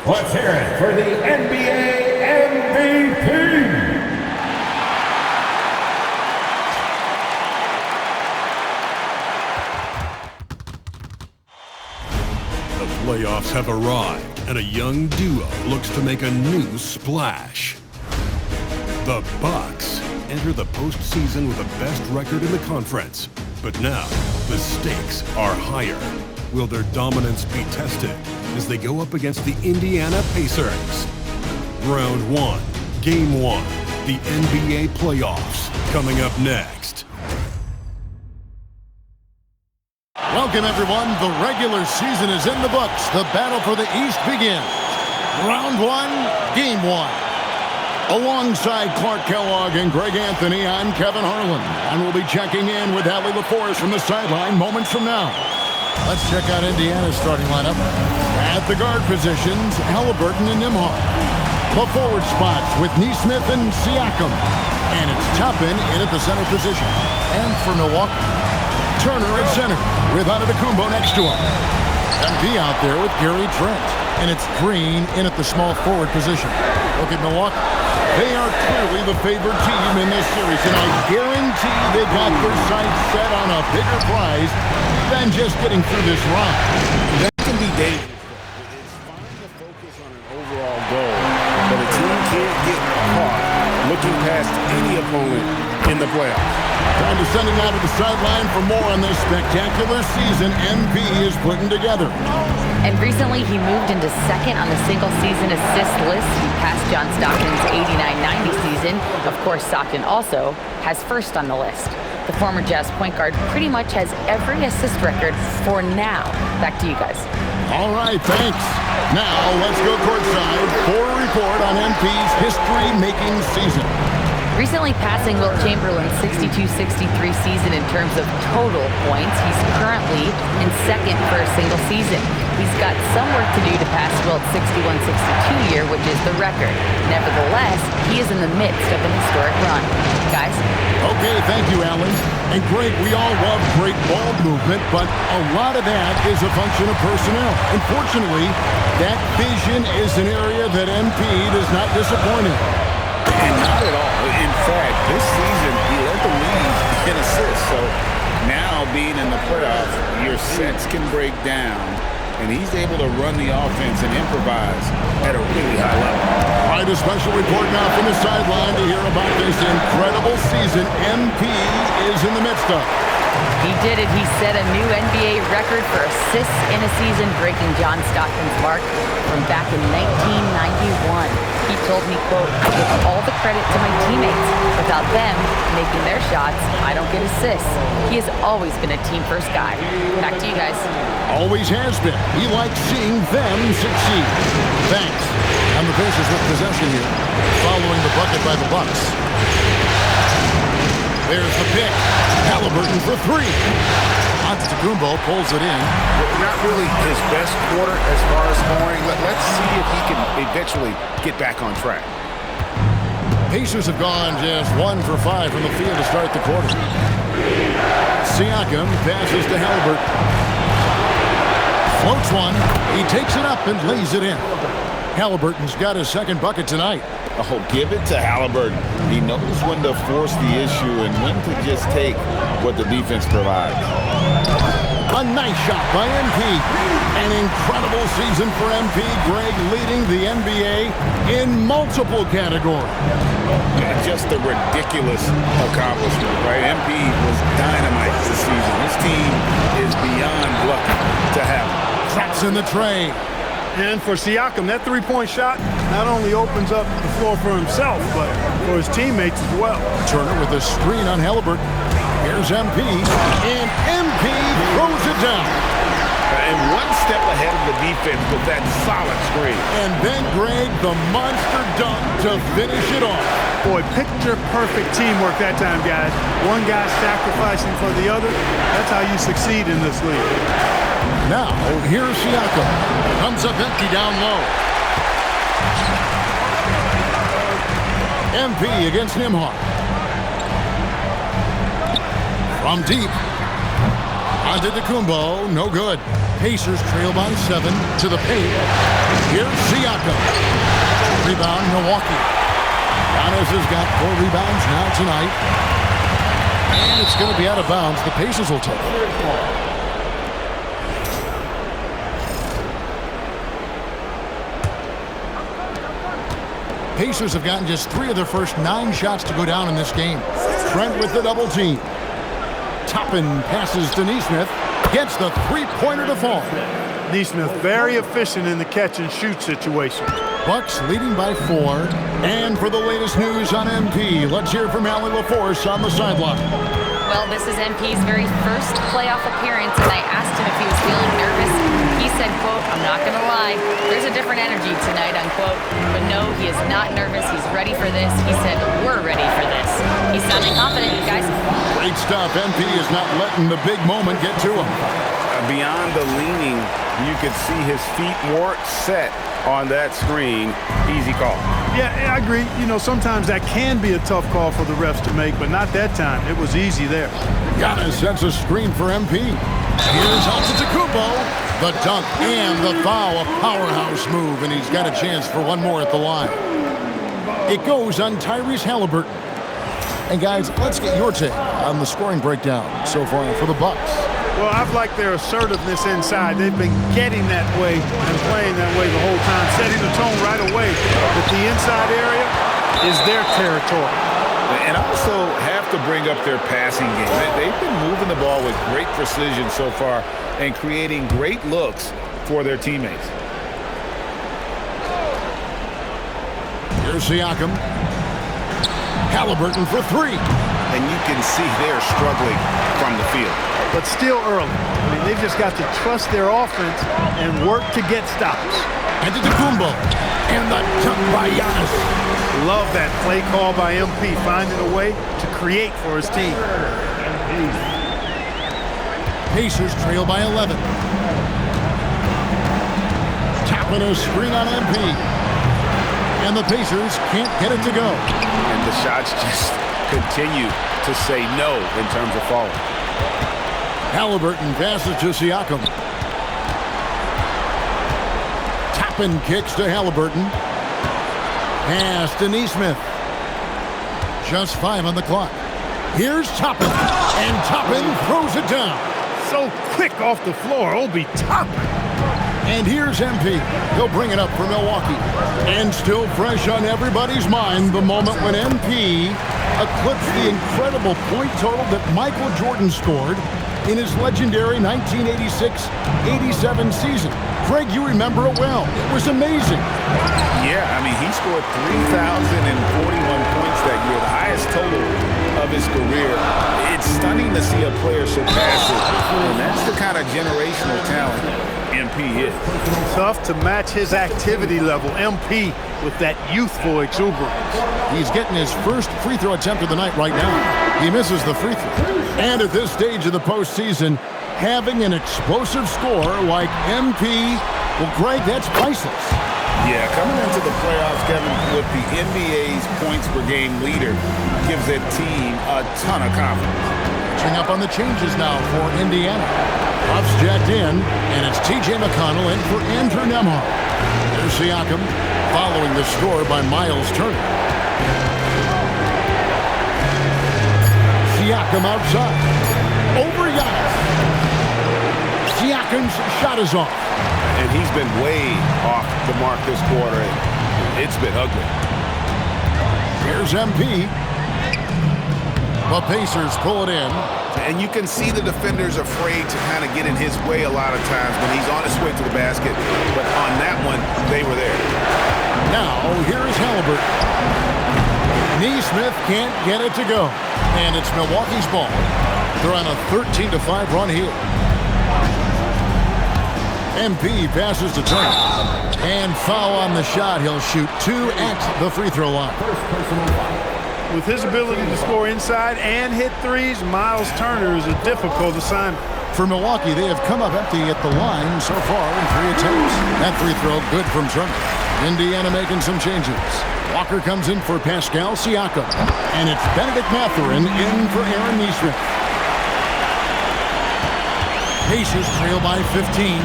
Let's hear it for the NBA MVP. The playoffs have arrived, and a young duo looks to make a new splash. The Bucks enter the postseason with the best record in the conference. But now, the stakes are higher. Will their dominance be tested as they go up against the Indiana Pacers? Round 1, Game 1, the NBA playoffs, coming up next. Welcome, everyone. The regular season is in the books. The battle for the East begins. Round 1, Game 1. Alongside Clark Kellogg and Greg Anthony, I'm Kevin Harlan, and we'll be checking in with Allie LaForce from the sideline moments from now. Let's check out Indiana's starting lineup. At the guard positions, Halliburton and Nembhard. The forward spots with Nesmith and Siakam. And it's Toppin in at the center position. And for Milwaukee, Turner at center with Antetokounmpo next to him. MP out there with Gary Trent. And it's Green in at the small forward position. Look at Milwaukee. They are clearly the favored team in this series, and I guarantee they got their sights set on a bigger prize than just getting through this round. That can be dangerous. It's fine to focus on an overall goal, but a team can't get caught looking past any opponent in the playoffs. Time to send him out to the sideline for more on this spectacular season MP is putting together. And recently, he moved into second on the single-season assist list. He passed John Stockton's 89-90 season. Of course, Stockton also has first on the list. The former Jazz point guard pretty much has every assist record for now. Back to you guys. All right, thanks. Now, let's go courtside for a report on MP's history-making season. Recently passing Wilt Chamberlain's 62-63 season in terms of total points. He's currently in second for a single season. He's got some work to do to pass Wilt's 61-62 year, which is the record. Nevertheless, he is in the midst of an historic run. Guys? Okay, thank you, Alan. And Greg, we all love great ball movement, but a lot of that is a function of personnel. Unfortunately, that vision is an area that MP does not disappoint in. And not at all. In fact, this season, he led the league in assists. So now, being in the playoffs, your sets can break down, and he's able to run the offense and improvise at a really high level. All right, a special report now from the sideline to hear about this incredible season MP is in the midst of. He did it. He set a new NBA record for assists in a season, breaking John Stockton's mark from back in 1991. He told me, quote, "I give all the credit to my teammates. Without them making their shots, I don't get assists." He has always been a team-first guy. Back to you guys. Always has been. He likes seeing them succeed. Thanks. And the Pacers with possession here, following the bucket by the Bucks. There's the pick. Halliburton for three. Antetokounmpo pulls it in. Not really his best quarter as far as scoring. Let's see if he can eventually get back on track. Pacers have gone just 1 for 5 from the field to start the quarter. Siakam passes to Halliburton. Floats one. He takes it up and lays it in. Halliburton's got his second bucket tonight. Oh, give it to Halliburton. He knows when to force the issue and when to just take what the defense provides. A nice shot by MP. An incredible season for MP. Greg leading the NBA in multiple categories. Just a ridiculous accomplishment, right? MP was dynamite this season. This team is beyond lucky to have him. Traps in the tray. And for Siakam, that three-point shot not only opens up the floor for himself, but for his teammates as well. Turner with a screen on Halliburton. Here's MP, and MP throws it down. And one step ahead of the defense with that solid screen. And then Greg, the monster dunk to finish it off. Boy, picture-perfect teamwork that time, guys. One guy sacrificing for the other. That's how you succeed in this league. Now, here's Siakam. Comes up empty down low. MP against Nembhard. From deep. Antetokounmpo, no good. Pacers trail by 7 to the paint. Here's Siakam. Rebound, Milwaukee. Giannis has got 4 rebounds now tonight. And it's going to be out of bounds. The Pacers will take it. Pacers have gotten just 3 of their first 9 shots to go down in this game. Trent with the double team. Toppin passes to Nesmith. Gets the three-pointer to fall. Nesmith very efficient in the catch-and-shoot situation. Bucks leading by 4. And for the latest news on MP, let's hear from Allie LaForce on the sideline. Well, this is MP's very first playoff appearance, and I asked him if he was feeling nervous. He said, quote, "I'm not going to lie, there's a different energy tonight," unquote. But no, he is not nervous. He's ready for this. He said, "We're ready for this." He's sounding confident, guys. Great stuff. MP is not letting the big moment get to him. Beyond the leaning, you could see his feet more set on that screen. Easy call. Yeah, I agree. You know, sometimes that can be a tough call for the refs to make, but not that time. It was easy there. Giannis sets a screen for MP. Here's Antetokounmpo. The dunk and the foul. A powerhouse move, and he's got a chance for one more at the line. It goes on Tyrese Halliburton. And guys, let's get your take on the scoring breakdown so far for the Bucks. Well, I've liked their assertiveness inside. They've been getting that way and playing that way the whole time, setting the tone right away. But the inside area is their territory. And also have to bring up their passing game. They've been moving the ball with great precision so far and creating great looks for their teammates. Here's Siakam. Halliburton for 3. And you can see they're struggling from the field. But still early. I mean, they've just got to trust their offense and work to get stops. Antetokounmpo. And the dunk by Giannis. Love that play call by MP, finding a way to create for his team. Pacers trail by 11. Tapping a screen on MP. And the Pacers can't get it to go. And the shots just continue to say no in terms of falling. Halliburton passes to Siakam. Toppin kicks to Halliburton. Pass to Nesmith. Just 5 on the clock. Here's Toppin. And Toppin throws it down. So quick off the floor, Obi Toppin. And here's MP. He'll bring it up for Milwaukee. And still fresh on everybody's mind, the moment when MP eclipsed the incredible point total that Michael Jordan scored in his legendary 1986-87 season. Craig, you remember it well. It was amazing. Yeah, I mean, he scored 3,041 points that year, the highest total of his career. It's stunning to see a player surpass it, and that's the kind of generational talent MP is. Tough to match his activity level. MP with that youthful exuberance. He's getting his first free throw attempt of the night right now. He misses the free throw. And at this stage of the postseason, having an explosive score like MP, well, Greg, that's priceless. Yeah, coming into the playoffs, Kevin, with the NBA's points per game leader gives that team a ton of confidence. Catching up on the changes now for Indiana. Puffs jacked in, and it's T.J. McConnell in for Andrew Nembhard. There's Siakam, following the score by Miles Turner. Siakam outside. Over Giannis. Siakam's shot is off. And he's been way off the mark this quarter, and it's been ugly. Here's MP. The Pacers pull it in. And you can see the defenders afraid to kind of get in his way a lot of times when he's on his way to the basket. But on that one, they were there. Now, here's Halliburton. Nesmith can't get it to go. And it's Milwaukee's ball. They're on a 13-5 run here. MP passes to Turner. And foul on the shot. He'll shoot 2 at the free throw line. With his ability to score inside and hit threes, Miles Turner is a difficult assignment. For Milwaukee, they have come up empty at the line so far in 3 attempts. That free throw good from Turner. Indiana making some changes. Walker comes in for Pascal Siakam. And it's Benedict Mathurin in for Aaron Nesmith. Pacers trail by 15.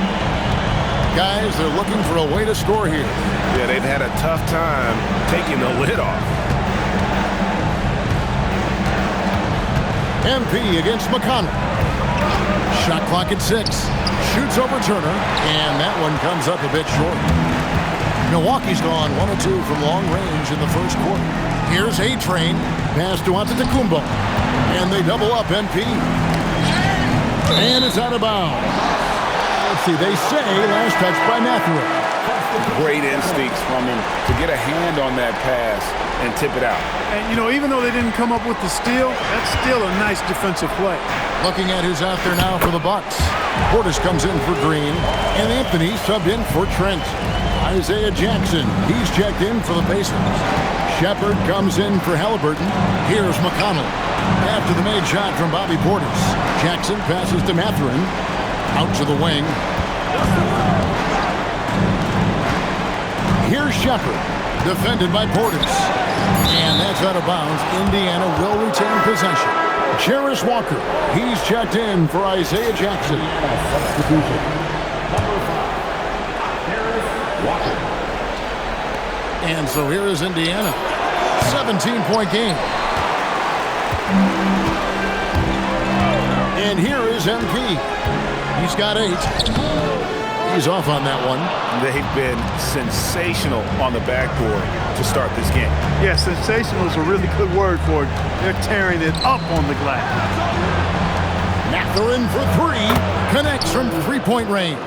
guys, they're looking for a way to score here. Yeah, they've had a tough time taking the lid off. MP against McConnell. Shot clock at 6. Shoots over Turner, and that one comes up a bit short. Milwaukee's gone 1 of 2 from long range in the first quarter. Here's A-Train. Pass to Antetokounmpo. And they double up MP. And it's out of bounds. Let's see, they say last touch by Matthew. Great instincts from him to get a hand on that pass and tip it out. And, you know, even though they didn't come up with the steal, that's still a nice defensive play. Looking at who's out there now for the Bucks. Portis comes in for Green, and Anthony subbed in for Trent. Isaiah Jackson, he's checked in for the Pacers. Shepard comes in for Halliburton. Here's McConnell. After the made shot from Bobby Portis. Jackson passes to Mathurin. Out to the wing. Here's Shepard. Defended by Portis. And that's out of bounds. Indiana will retain possession. Jarris Walker. He's checked in for Isaiah Jackson. Substitution. Number 5. Jarris Walker. And so here is Indiana. 17-point game. And here is MP. He's got 8. He's off on that one. They've been sensational on the backboard to start this game. Yeah, sensational is a really good word for it. They're tearing it up on the glass. Mathurin for 3. Connects from three-point range.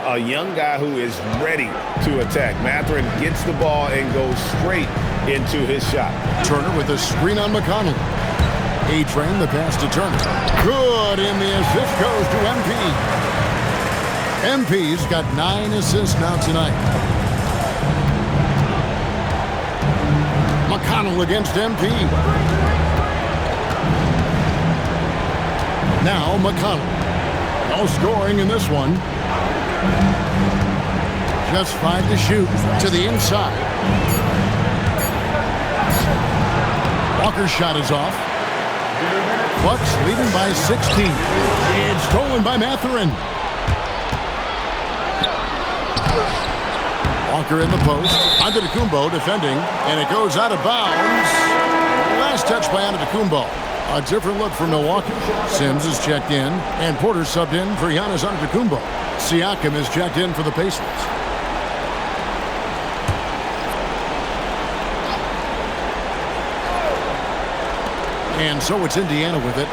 A young guy who is ready to attack. Mathurin gets the ball and goes straight into his shot. Turner with a screen on McConnell. A-Train, the pass to Turner. Good, and the assist goes to MP. MP's got 9 assists now tonight. McConnell against MP. Now McConnell. No scoring in this one. Just 5 to shoot to the inside. Walker's shot is off. Bucks leading by 16. It's stolen by Mathurin. Walker in the post. Antetokounmpo defending, and it goes out of bounds. Last touch by Antetokounmpo. A different look for Milwaukee. Sims is checked in, and Porter subbed in for Giannis Antetokounmpo. Siakam is checked in for the Pacers. And so it's Indiana with it.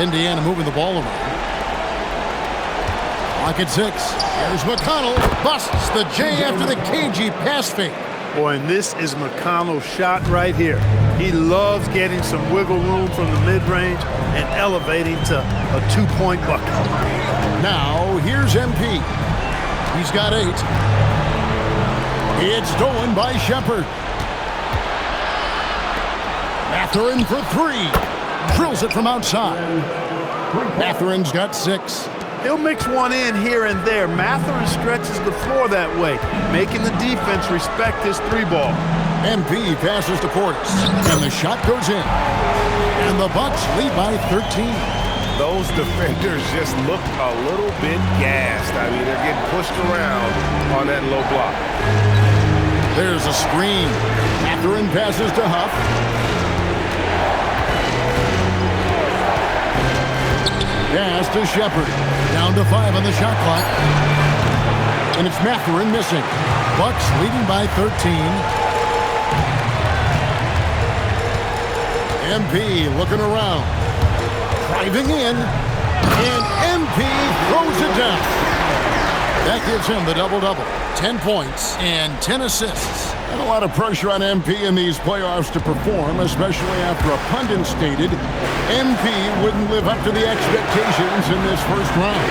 Indiana moving the ball around. Clock at 6. Here's McConnell. Busts the J after the cagey pass fake. Boy, and this is McConnell's shot right here. He loves getting some wiggle room from the mid-range and elevating to a 2-point bucket. Now, here's MP. He's got 8. It's stolen by Shepard. Mathurin for 3. Drills it from outside. Mathurin's got 6. He'll mix one in here and there. Mathurin stretches the floor that way, making the defense respect his 3-ball. MP passes to Portis, and the shot goes in. And the Bucks lead by 13. Those defenders just look a little bit gassed. I mean, they're getting pushed around on that low block. There's a screen. Mathurin passes to Huff. Pass to Shepard. Down to 5 on the shot clock. And it's Mathurin missing. Bucks leading by 13. MP looking around. Driving in. And MP throws it down. That gives him the double-double. 10 points and 10 assists. And a lot of pressure on MP in these playoffs to perform, especially after a pundit stated MP wouldn't live up to the expectations in this first round.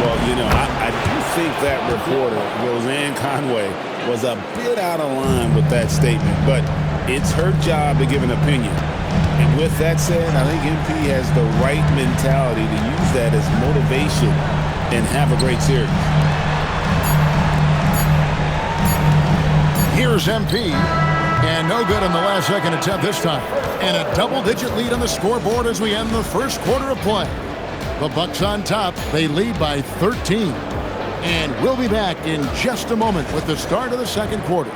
Well, you know, I do think that reporter, Roseanne Conway, was a bit out of line with that statement, but it's her job to give an opinion. And with that said, I think MP has the right mentality to use that as motivation and have a great series. Here's MP, and no good on the last second attempt this time. And a double-digit lead on the scoreboard as we end the first quarter of play. The Bucks on top. They lead by 13. And we'll be back in just a moment with the start of the second quarter.